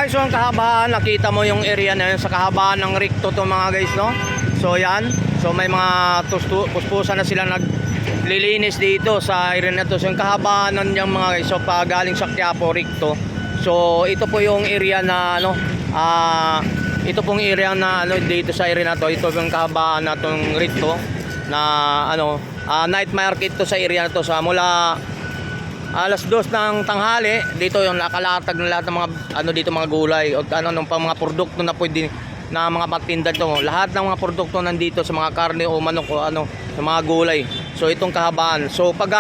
guys, so ang kahabaan, nakita mo yung area na yun sa kahabaan ng Recto to mga guys, no? So yan, so may mga puspusan na sila naglilinis dito sa area na to. So yung kahabaan ng mga guys, so galing sa Quiapo, Recto. So ito po yung area na ano, ito pong area na ano dito sa area na to. Ito yung kahabaan na tong Recto na ano, night market to sa area na to, sa mula alas 2 ng tanghali. Dito yung nakalatag na lahat ng mga ano dito, mga gulay o ano ng mga produkto na pwede na mga patinda to. Lahat ng mga produkto nandito sa mga karne o manok o ano, sa mga gulay. So itong kahabaan. So pag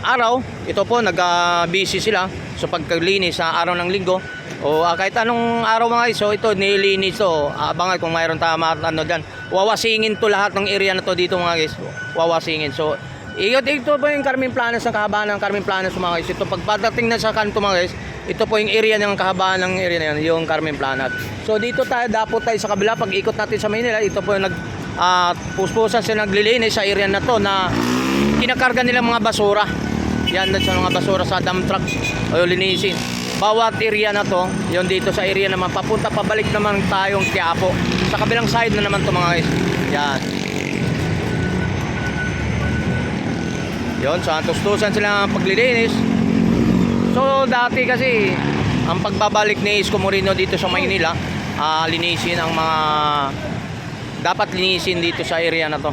araw, ito po busy sila. So pagkalinis sa araw ng linggo o kahit anong araw mga iso, ito nililinis to. Abangan kung mayroon tama ano diyan. Wawasingin to lahat ng area na to dito mga guys. Wawasingin. So ito po yung Carmen Planas, ng kahabaan ng Carmen Planas mga guys. Ito pagpadating na sa kanto mga guys, ito po yung area ng kahabaan ng area na yan, yung Carmen Planas. So dito tayo, dapat tayo sa kabila. Pag ikot natin sa Maynila, ito po yung puspusan sila naglilinis sa area na to na kinakarga nila mga basura. Yan sa mga basura sa dump truck o linisin. Bawat area na to, yung dito sa area naman, papunta pabalik naman tayong Quiapo. Sa kabilang side na naman to mga guys. Yan. Yon, so tustusan sila ng paglilinis. So dati kasi ang pagbabalik ni Isko Moreno dito sa Maynila, linisin ang mga dapat linisin dito sa area na to.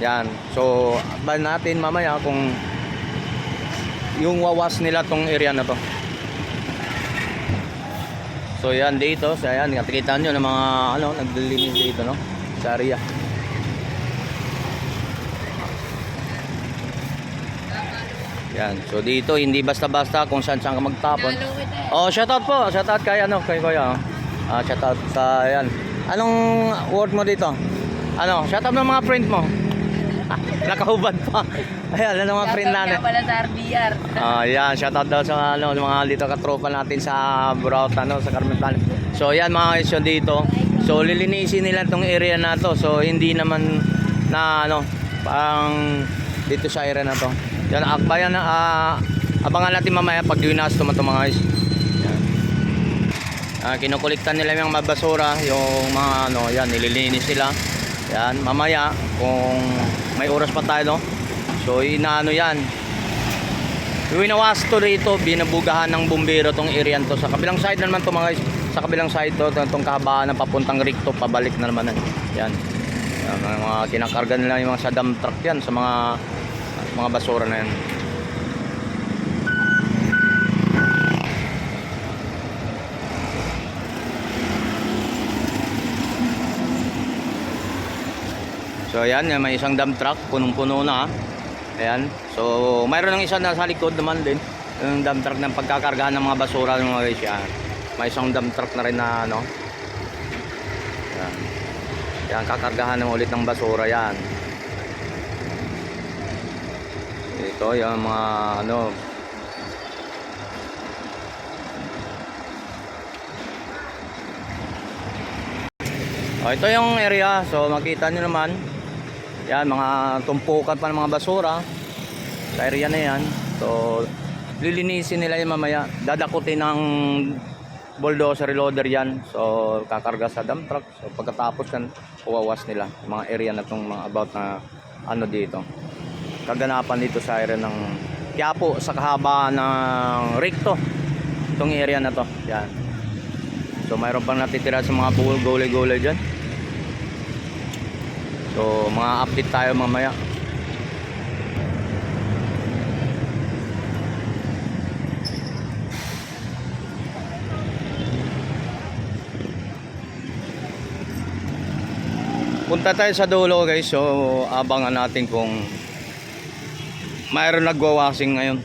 Yan. So abangan natin mamaya kung yung wawas nila tong area na to. So yan dito, so yan, nakikita nyo ng mga ano naglilinis dito, no, sa area. Yan. So dito hindi basta-basta kung saan ka magtapon. Oh, shoutout po. Shoutout kay ano, kay Kuya. Shoutout sa yan. Anong word mo dito? Ano, shoutout ng mga friend mo. Nakahubad pa. Ayan, ano mga friend natin. Shoutout pala sa RBR. Yan, shoutout daw sa ano, mga dito katropa natin sa Buraut, ano, sa Carmen Planas. So yan mga guys, dito. So lilinisin nila tong area na to. So hindi naman na ano, pang dito sa area na to. Yan, akbayan na abangan natin mamaya pag yunas to mga guys. Yan. Kinukuliktan nila yung mga basura, yung mga ano, yan nililinis sila. Yan, mamaya kung may oras pa tayo, no. So inaano yan. Winawas to rito, binabugahan ng bumbero tong area to. Sa kabilang side na naman to mga guys. Sa kabilang side to, itong kahabaan ng papuntang Recto, pabalik na naman. Yan. Yan, mga kinakarga nila yung mga sa dump truck yan, sa mga basura na yan. So ayan, may isang dump truck, punong-puno na. Ayan. So mayroon ng isa na sa likod naman din, yung dump truck ng pagkakargahan ng mga basura ng mga guys. Yan. May isang dump truck na rin na ano. Ayan. Yan, kakargahan naman ulit ng basura yan. Ito yung mga ano, ito yung area. So makita nyo naman yan, mga tumpukan pa ng mga basura sa area na yan. So lilinisin nila yung mamaya, dadakutin ng bulldozer reloader yan. So kakarga sa dump truck. So pagkatapos yan, uwawas nila mga area na itong mga about na ano dito, kaganapan dito sa area ng Quiapo, sa kahabaan ng Recto, itong area na to. Yan. So mayroon pang natitira sa mga gulay-gulay dyan. So mga update tayo mamaya. Punta tayo sa dulo guys. So abangan natin kung mayroon nagwawashing ngayon.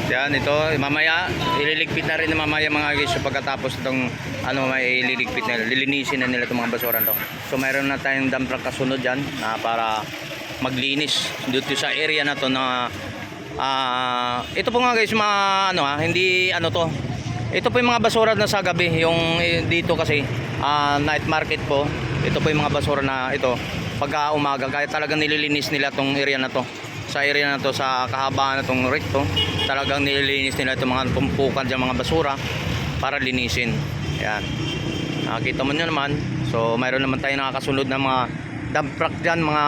Yan, ito mamaya ililigpit na rin na mamaya mga guys. So pagkatapos itong ano, may ililigpit na, lilinisin na nila itong mga basura to. So mayroon na tayong dump truck kasunod dyan na para maglinis dito sa area na to na ito po nga guys, mga ano hindi ano to, ito po yung mga basura na sa gabi, yung dito kasi night market po. Ito po yung mga basura na ito pagka umaga, kaya talagang nililinis nila tong area na to. Sa area na to, sa kahabaan na tong recto, talagang nililinis nila itong mga tumpukan dyan, mga basura, para linisin. Yan, nakakita mo nyo naman. So mayroon naman tayo nakakasunod na mga dump truck dyan, mga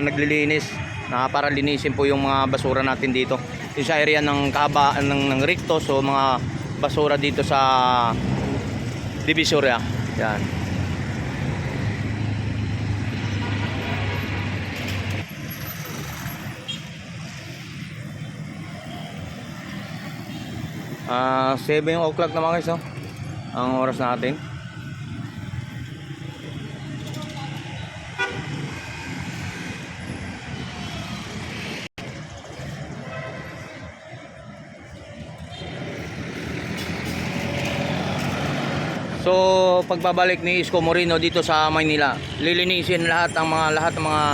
naglilinis na para linisin po yung mga basura natin dito. Yung sa area ng kahabaan ng recto, so mga basura dito sa Divisoria. Yan. Ah, 7 o'clock na mga guys, no? Ang oras natin. So, pagbabalik ni Isko Moreno dito sa Maynila, lilinisin lahat ng mga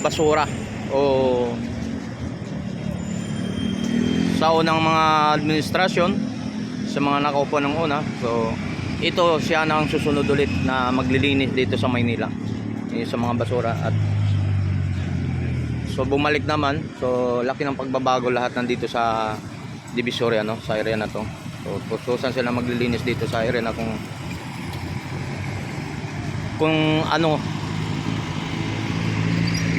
basura o sa unang mga administrasyon, sa mga nakaupo ng una. So, ito siya na ang susunod ulit na maglilinis dito sa Maynila, sa mga basura. At so bumalik naman, so laki ng pagbabago lahat nandito sa Divisoria, no, sa area na to. So pususan sila maglilinis dito sa area na kung ano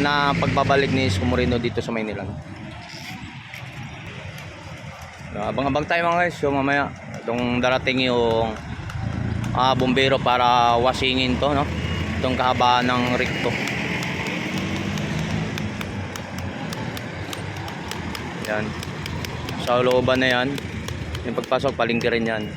na pagbabalik ni Isko Moreno dito sa Maynila. So, abang-abang tayo mga guys. So mamaya itong darating yung bumbero para wasingin to, no, itong kahabaan ng recto. Yan, sa looban na yan. Yung pagpasok, palengke rin yan.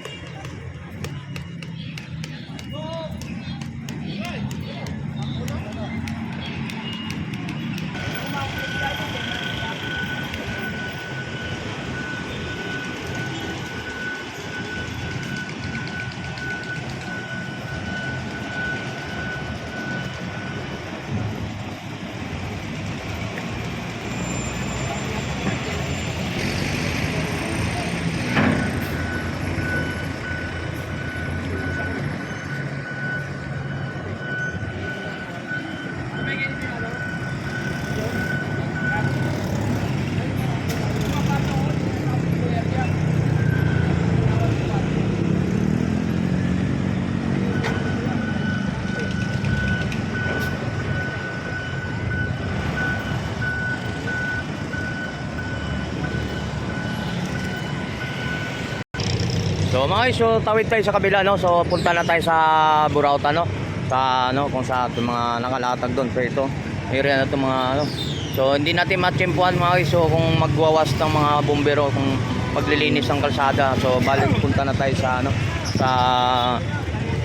So mga guys, so tawid tayo sa kabila, no. So punta na tayo sa Burauta, no. Sa ano, kung sa ating mga nakalatag doon. So ito, area na ito mga ano. So hindi natin matsimpuan mga guys, so kung magwawas ng mga bumbero, kung maglilinis ng kalsada. So balik punta na tayo sa ano, sa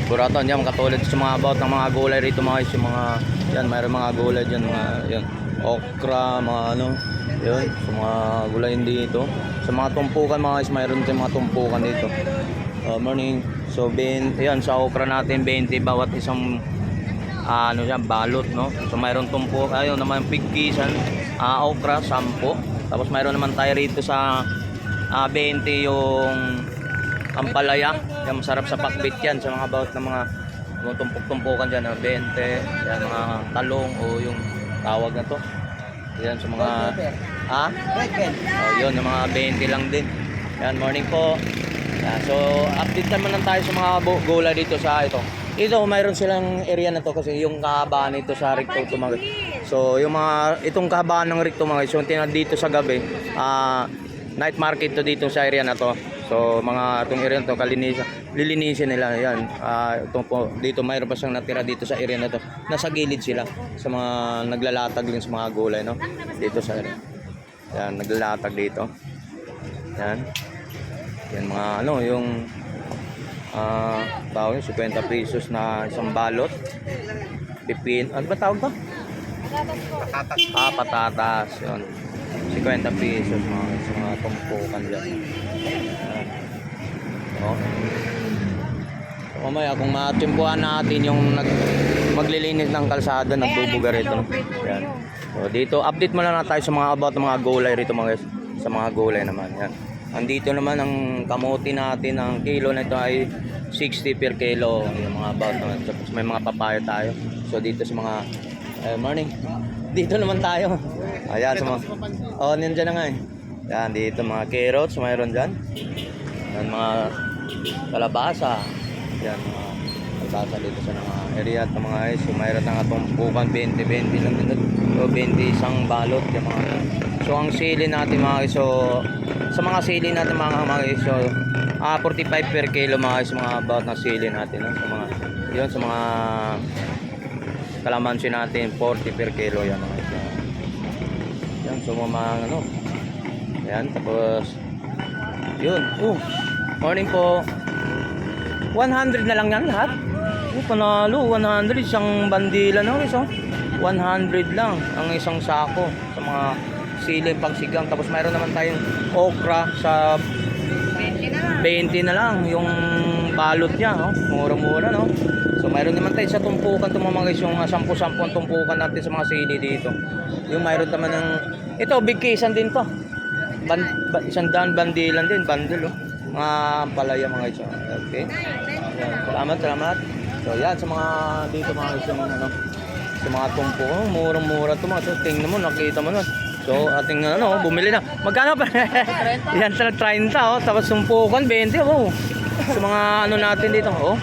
Burauta. Diyan katulad sa mga about ng mga gulay rito mga guys, yung mga yan, mayroon mga gulay diyan, mga yan, okra, mga ano, yun, sa mga gulayin dito. Sa mga tumpukan mga guys, mayroon tayong mga tumpukan dito. Morning. So yan, sa okra natin 20 bawat isang ano yan, balot, no. So mayroon tumpok, ayun naman pigkisan, okra 10. Tapos mayroon naman tayo rito sa 20 yung ampalaya. Yan, masarap sa pakbit yan, sa mga bawat ng mga tumpok-tumpukan dyan, 20. Yan, mga talong o yung tawag na to. Yan sa mga yun, yung mga 20 lang din. Yan, morning po. Yan, so update naman lang tayo sa mga gulay dito sa ito. Ito, mayroon silang area na to kasi yung kahabaan nito sa recto tumagay. So yung mga itong kahabaan ng recto mga so dito sa gabi, night market to dito sa area na to. So mga itong area na to lilinisin nila yan. Itong po, dito mayroon pa siyang natira dito sa area na to. Nasa gilid sila sa mga naglalatag din sa mga gulay, no, dito sa area. Yan, naglalatag dito. Yan. Yan mga ano, yung tawag yung 50 pesos na isang balot. Pipin, ano ba tawag to? Patatas. Patatas. Yun. 50 pesos mga tumpukan dyan. Yan. So, mamaya kung matimpuan natin yung maglilinis ng kalsada, nagbubuga rito. Yan. So dito, update mo lang na tayo sa mga about ng mga gulay rito mga guys. Sa mga gulay naman. Yan. Andito naman ang kamote natin, ang kilo na ito ay 60 per kilo. Yung mga about naman. Tapos may mga papaya tayo. So dito sa mga Morning. Dito naman tayo. Ayan, sa mga... Oh, nandiyan na nga eh. Yan, dito mga carrots, mayroon dyan. Yan, mga kalabasa. Yan, mga kalabasa dito sa mga area at mga guys. So, mayroon na nga itong bukan 20-20 lang din. So, 20 isang balot. Yung mga... So, ang sili natin mga guys. So, sa mga sili natin mga guys. So, 45 per kilo mga guys. Mga about na sili natin. No? Sa mga... Yun, sa mga... Kalamansi natin 40 per kilo yan mga guys. Yan, so mga ano. Yan, tapos yun. Morning po. 100 na lang yan lahat. Panalo, 100 isang bandila na guys. 100 lang ang isang sako sa mga siling pagsigang. Tapos mayroon naman tayong okra sa 20 na lang yung balot niya, no? Mura-mura, no? So mayroon naman tayo sa tumpukan mga guys, yung 10-10 ang tumpukan natin sa mga sili dito. Yung mayroon naman ng ito, big kisan din to. Isang daan bandilan din, bundle, oh. Mga palaya mga guys. Okay. Yan. Salamat. So yan sa mga dito mga guys, yung ano, sa mga tumpo, murang-mura to mga. So tingnan mo, nakita mo na. So ating ano, bumili na. Magkano pa? Yan sa 30, oh. Tapos tumpukan 20, oh. Sa mga ano natin dito, oh.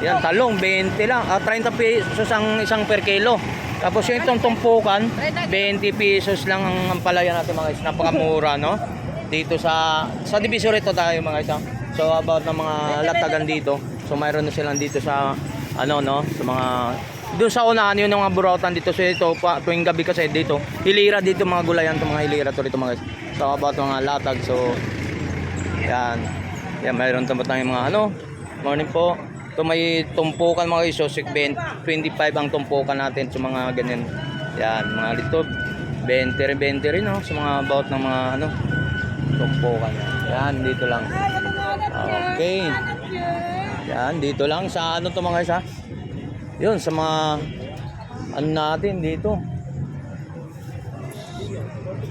Yan, talong 20 lang. 30 pesos ang isang per kilo. Tapos yung itong tumpukan, 20 pesos lang ang palaya natin mga guys. Napakamura, no? Dito sa Divisory ito tayo mga guys. So about ng mga latagan dito. So mayroon na silang dito sa ano, no? Sa mga doon sa unahan yun ng mga burautan dito. So ito pa tuwing gabi kasi dito. Hilira dito mga gulayan, to mga hilira to dito mga guys. So about mga latag. So yan. Yan, mayroon naman tayong mga ano. Morning po. Ito may tumpukan mga guys. So 25 ang tumpukan natin sa mga ganyan. Yan, mga lito 20 rin, no? Sa mga about ng mga ano tumpukan. Yan, dito lang. Okay. Yan, dito lang sa ano to mga guys, ha? Yun, sa mga ano natin dito.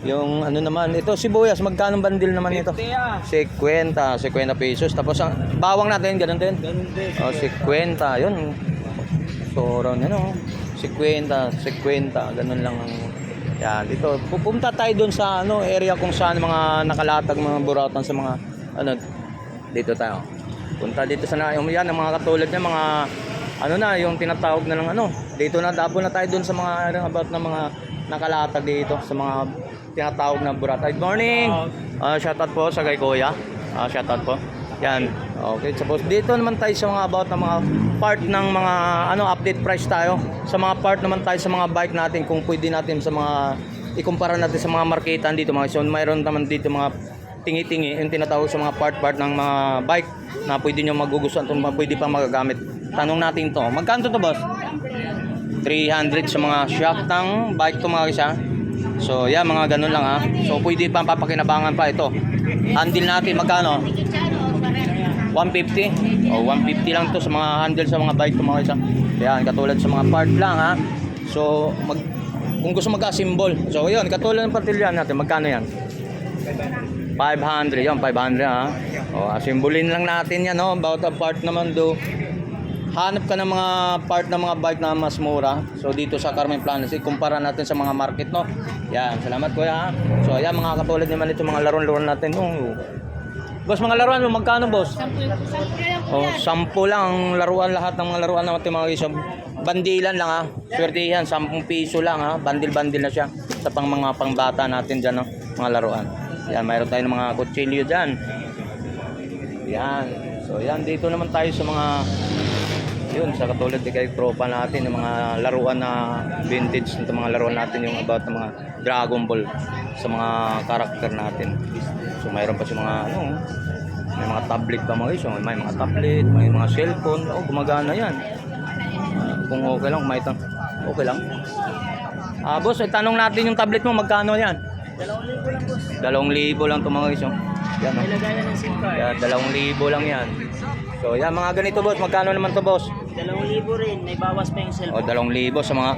Yung ano naman, ito sibuyas, magkano bandil naman ito? 50 pesos. Tapos ang bawang natin, ganun din? Ganun din. Oh, 50, yun. So, around, ano, 50, ganun lang ang... Yan, dito. Pupunta tayo dun sa ano, area kung saan mga nakalatag, mga burautan sa mga, ano, dito tayo. Punta dito sa na, yan, ang mga katulad niya, mga, ano na, yung tinatawag na ng ano. Dito na, dapo na tayo dun sa mga, about na mga nakalatag dito, sa mga tinatawag na burata. Good morning. Shoutout po sa kay Kuya. Shoutout po. Yan. Okay. Suppose dito naman tayo sa mga about ng mga part ng mga ano update price tayo. Sa mga part naman tayo sa mga bike natin kung pwede natin sa mga ikumpara natin sa mga marketan dito mga. So mayroon naman dito mga tingi-tingi yung tinatawag sa mga part ng mga bike na pwede nyo magugustuhan itong pwede pang magagamit. Tanong natin to. Magkano to boss? 300 sa mga shock ng bike to mga isa. So yan, mga ganun lang ha. So pwede pa papakinabangan pa ito. Handle natin magkano? 150. O 150 lang to sa mga handle sa mga bike to mga isa. Yan, katulad sa mga part lang ha. So kung gusto mag-assemble. So yun, katulad ng patilyan natin, magkano yan? 500 yan, 500 ha. O assemblein lang natin yan, no? About a part naman do. Hanap ka ng mga part ng mga bike na mas mura. So dito sa Carmen Planas, ikumpara natin sa mga market, no? Yan, salamat kuya. So ayan, mga katulad naman ito mga laruan-laruan natin. Boss, mga laruan mo, magkano boss? 10 lang ang laruan, lahat ng mga laruan natin mga guys. Bandilan lang ha. Swerte yan, 10 piso lang ha. Bandil-bandil na siya sa mga pangbata natin dyan, no? Mga laruan. Yan, mayroon tayong mga kutsilyo dyan. Yan. So yan, dito naman tayo sa mga yun, sa katulad di kay tropa natin yung mga laruan na vintage nito mga laruan natin yung about ng mga Dragon Ball sa mga karakter natin. So mayroon pa sa mga ano, may mga tablet pa mga guys, may mga tablet, may mga cellphone, gumagana yan. Kung okay lang, may okay lang. Boss, tanong natin yung tablet mo, magkano yan? 2,000 lang boss. 2,000 lang to mga guys. Yan, may lagayan ng SIM card. Yan, 2,000 lang yan. So yan, mga ganito boss, magkano naman to boss? 2,000 rin, may bawas pa yung cellphone. O 2,000 sa mga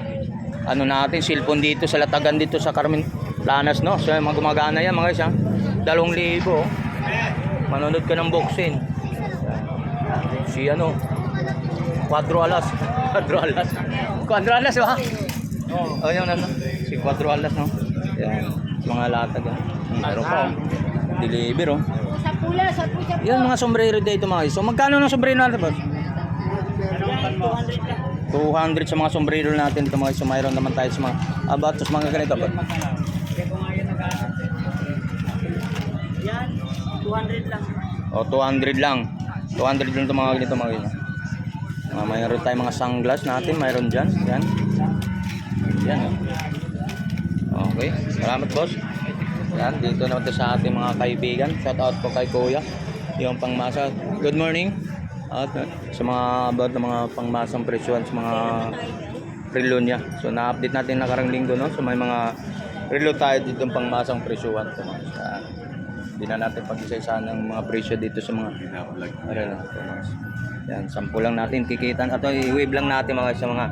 ano natin, cellphone dito sa latagan dito sa Carmen Planas, no? So mga gumagana yan mga guys ha. 2,000 oh. Manonood ka ng boxing. Si ano, 4 alas ba? Oh, yung ano, si 4 alas, no? Yan, mga latag, oh. Meron pa, oh. Deliver, oh. Sa pula, sa pula. Yan, mga sombrero dito, mga guys. So, magkano ng sombrero natin, boss? Yan, 200 lang. 200 sa mga sombrero natin ito, mga guys. So, mayroon naman tayo sa mga abatos, mga ganito, boss. Yan, 200 lang. O, 200 lang. 200 lang ito, mga ganito, mga guys. Mayroon tayong mga sunglass natin, mayroon dyan. Yan. Yan, oh. Okay, salamat, boss. Yan, dito naman ito sa ating mga kaibigan. Shout out po kay Kuya. Yung pangmasa. Good morning. At sa mga about ng mga pangmasang presyon sa mga relo niya. So na-update natin nakarang linggo, no? So may mga relo tayo dito ng pangmasang presyon. So, hindi na natin pag-isa-isa ng mga presyo dito sa mga relo. Yan, sample lang natin kikitan. At i-wave lang natin mga sa mga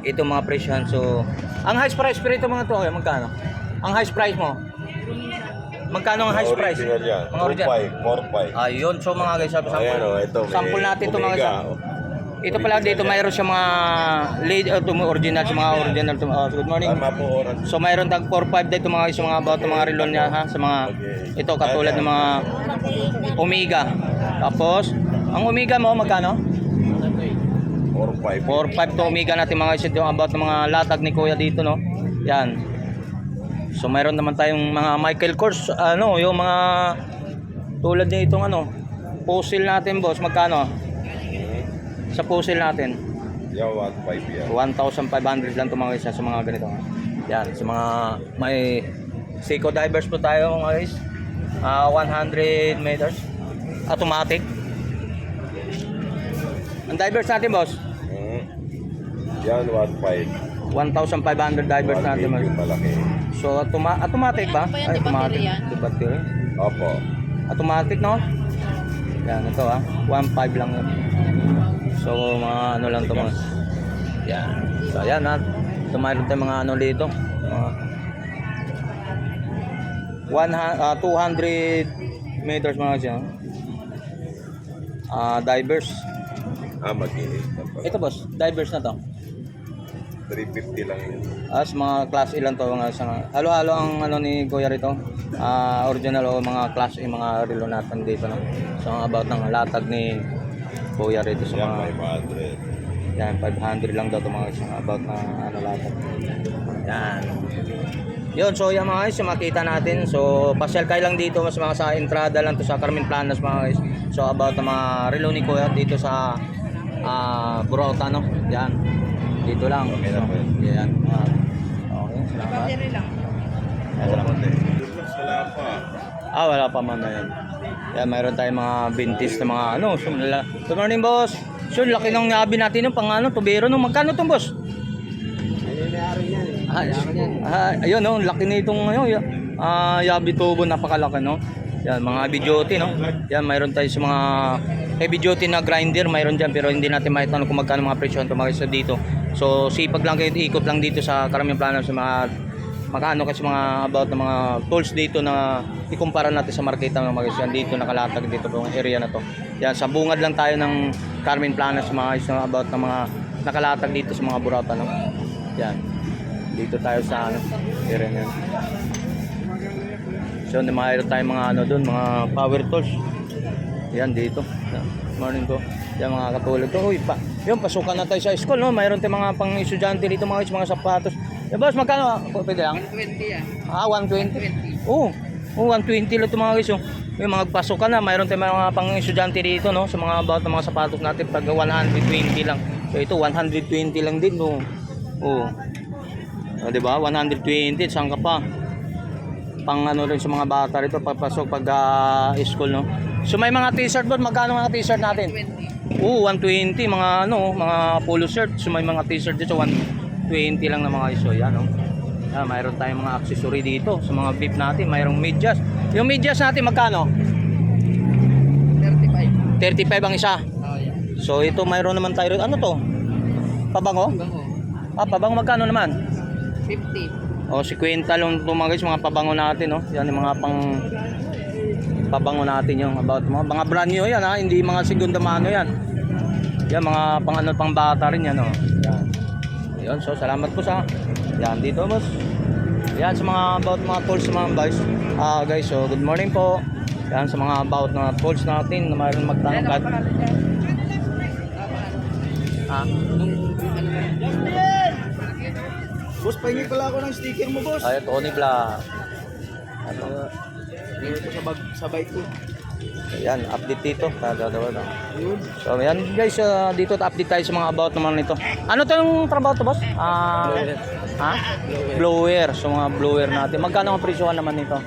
itong mga presyon. So ang highest price pero ito mga to, okay, magkano? Ang highest price mo? Magkano ang highest price? Yan. Mga original. 4-5. Ayun, so mga guys, sample. Ayan, oh, ito, may Sample natin ito mga Omega. guys. Ito pala dito, mayroon siya mga late original sa mga original. Good morning. Tama po, oras. So mayroon tag 4-5 dito mga guys, mga about mga relon niya ha, sa mga ito katulad ng mga Omega. Tapos ang Omega mo magkano? 4-5. 4-5 to Omega natin mga guys, ito about ng mga latag ni Kuya dito, no. Yan. So mayroon naman tayong mga Michael Kors, ano, yung mga tulad nitong ano, puzzle natin, boss, magkano? Sa puzzle natin. Yan, 1-5 yan. 1,500 lang ito mga guys sa mga ganito. Yan, sa mga may Seiko divers po tayo mga guys. 100 meters. Automatic. Ang divers natin, boss. Yan, 1-5. 1,500 divers natin. 1-8 yung malaki. So automatic ba? Ano ba yan? Ay, Di automatic. battery yan? Di battery. Opo. Automatic, no? Yan, ito 1.5 lang yun. So mga ano lang ito mga. Yan. So ayan ha. Mayroon tayong mga ano dito. 200 meters mga siya. Divers. Mag-iit. Ito boss, divers na to. 350 lang yun. As mga class ilan to mga sa halo-halo ang ano ni Kuya rito. Original o mga class A mga relo natin dito no. So about ng latag ni Kuya rito sa Yan, mga 500. yan 500 lang daw to mga guys, about na ano latag. Yan. Yun, so yan mga guys, yung makita natin. So pasyal kayo lang dito mas mga sa entrada lang to sa Carmen Planas mga guys. So about na mga relo ni Kuya dito sa Burauta no. Yan. Dito lang. Okay na po yun. Yan. Okay, salamat. Battery lang. Yan, salamat. Wala pa. Wala pa man na yan. Yan, mayroon tayong mga vintage na mga ano. Good morning, boss. So, laki ng yabi natin yung pang ano, tubero. No? Magkano itong, boss? Ayun, no? Laki na itong ano, yabi tubo. Napakalaki, no? Yan, mga heavy duty, no? Yan, mayroon tayo sa mga heavy duty na grinder. Mayroon dyan, pero hindi natin maitanong kung magkano mga presyo ito mga dito. So, sipag lang kayo, ikot lang dito sa Carmen Planas sa mga magkano kasi mga about ng mga tools dito na ikumpara natin sa marketa ng mga isyan dito nakalatag dito po area na to. Yan sa bungad lang tayo ng Carmen Planas mga isyan about ng mga nakalatag dito sa mga Burauta no. Yan. Dito tayo sa ano area na yan. So mayroon tayong mga ano doon, mga power tools. Yan dito. Morning ko. Yan mga katulad to. Uy, yung pasukan na tayo sa school no. Mayroon tayong mga pang-estudyante dito mga sapatos. Eh boss, magkano? Pwede lang? 120 yan. 120? Oo. 120 lang ito mga guys. May mga pasukan na. Mayroon tayong mga pang-estudyante dito no. Sa mga about ng mga sapatos natin. Pag 120 lang. So ito 120 lang din no. Oo. Diba? 120. Saan ka pa? Pang ano rin sa mga bata rito papasok pag school no. So may mga t-shirt doon, magkano mga t-shirt natin? 20. Oo, 120 mga ano, mga polo shirt. So may mga t-shirt dito 120 lang na mga iso yan no. Mayroon tayong mga accessory dito sa mga beef natin, mayroong medyas. Yung medyas natin magkano? 35. 35 ang isa. Oh, yeah. So ito mayroon naman tayo ano to? Pabango? Bango. Pabango magkano naman? 50. O 50 lang ito mga guys, mga pabango natin no. Yan yung mga pang pabango natin yung about mga brand new yan ha, hindi mga segunda mano yan. Yan mga pang ano pang bata rin yan no. Yan. Yun, so salamat po sa yan dito boss. Yan sa mga about mga tools mga guys. Guys, so good morning po. Yan sa mga about na tools natin na mayroon magtanong kat. Boss, pahingi pala ako ng sticker mo, boss. Ay, Tony Vlog. Dito sa bike ko. Yan, update dito. Dalawa na. Yun. So yan guys, dito update tayo sa mga about naman nito. Ano to yung trabaho to boss? Blower. So mga blower natin. Magkano ang presyohan naman nito?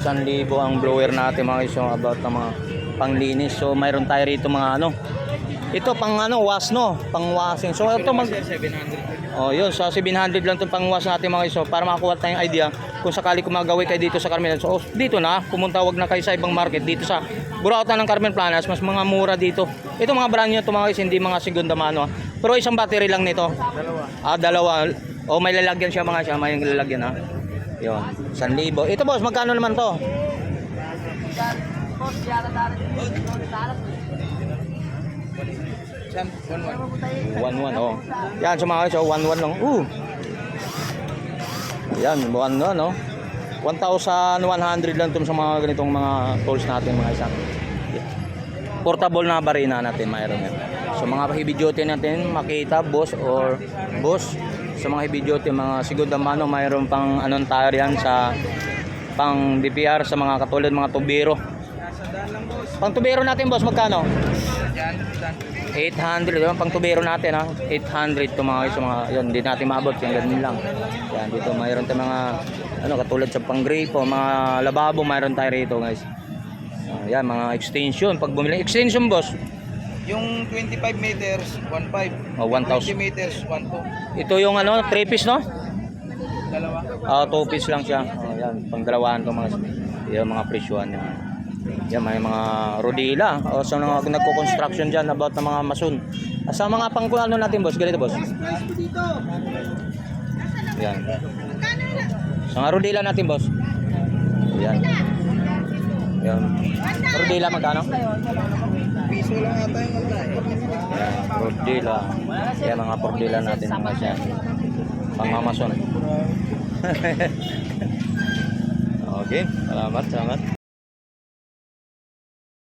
1,000 ang blower natin mga guys. So about na mga panglinis. So mayroon tayo rito mga ano. Ito pang ano, wash no, pang washing. So ito mag 700. Oh, yun, so 700 lang 'tong pang-wash natin mga guys. So para makakuha tayong idea kung sakali kumagawi kayo dito sa Carmen. So dito na, pumunta wag na kayo sa ibang market dito sa Burautan ng Carmen Planas, mas mga mura dito. Ito mga brand new to mga guys, hindi mga segunda mano. Pero isang battery lang nito. Dalawa. Dalawa. Oh, may lalagyan siya mga siya, may lalagyan ha. Yun, 1,000. Ito boss, magkano naman to? Boss, yara dara. San, 1-1. 1,1 oh. Yan, so mga guys, oh, 1,1 lang. Yan, 1,1 no. 1,100 lang itong sa mga ganitong mga tools natin mga isang. Portable na barina natin mayroon yan. So mga heavy duty natin makita boss or boss sa mga heavy duty mga segunda mano mayroon pang anong tire yan sa pang DPR sa mga katulad mga tubero. Pang tubero natin boss magkano? Yan, 800 yun, pang tubero natin ha. 800 to mga guys, mga yun, hindi natin maabot, yung ganun lang. Yan, dito mayroon tayong mga ano katulad sa pang-gripo, mga lababo mayroon tayo rito guys. Yan, mga extension, pag bumili extension boss. yung 25 meters, 1.5. Oh, 1,000. 20 meters, 1.2. Ito yung ano, 3 piece no? Dalawa. 2 piece lang siya. Yan, pang dalawaan to mga yung mga presyuhan yan. Yan, may mga rodila. O sa mga nagko-construction dyan about ng mga mason. Sa mga pang ano natin boss, ganito boss. Yan. Sa mga rodila natin boss. Yan. Yan. Rodila magkano? Piso lang ata yung Yan, rodila. Yan mga rodila natin mga siya. Pang mamason. Okay, salamat.